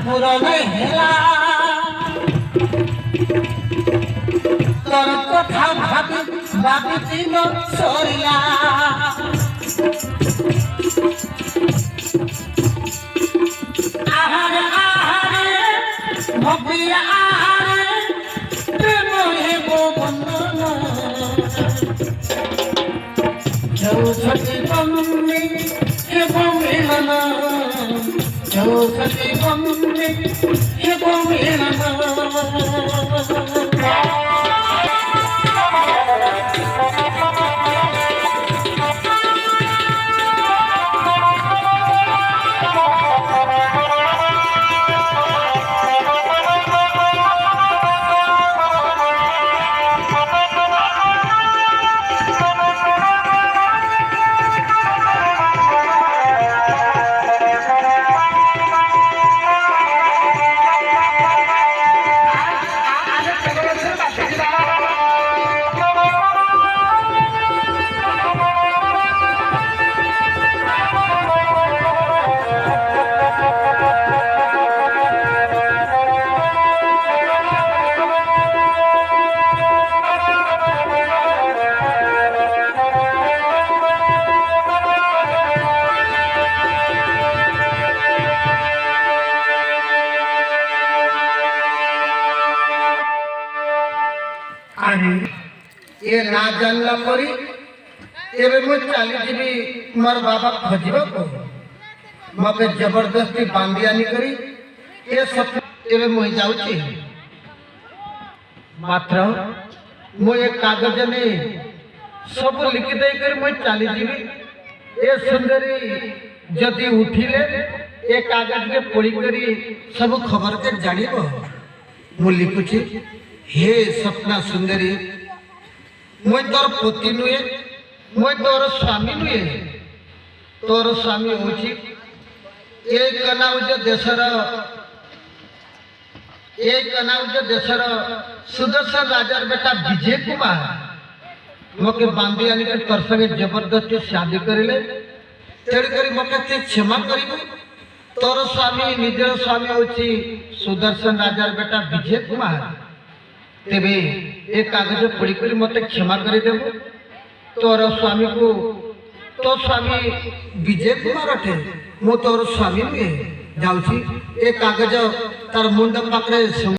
पूरण हेला तोर कथा भाबी भाबी दिन सरिला आहारे आहारे भबिया आहारे प्रेम हेबो बंधन चौसठी बंदी हेबो मिलन चौसठी बंदी हेबो मिलन ये ना जानला परी एबे मु चली जीवी मोर बाबा खोजबो को मके जबरदस्ती बांधियानी करी ये सब एबे मु जाउची मात्र मु एक कागज में सब लिखि दे कर मु चली जीवी ए सुंदरी जदी उठिले ए कागज के पढ़ी करी सब खबर के जानिबो मु लिखुची हे सपना सुंदरी मुझ तोर पति नुहे मुझ तोर स्वामी नुहे तोर स्वामी होची एक कनाउज देशर सुदर्शन राजार बेटा विजय कुमार मोके बांधी आनी कर तोर संगे जबरदस्ती शादी करिले तेड़ करी मोके ते क्षमा करिबो तोर स्वामी निजर स्वामी होची सुदर्शन राजार बेटा विजय कुमार तेबे एक कागज पढ़ी कर मत क्षमा कर देव तोर स्वामी को तो स्वामी विजय कुमार अटे मु तोर स्वामी नुहे जाऊँ ए कागज तार मुंड पाखे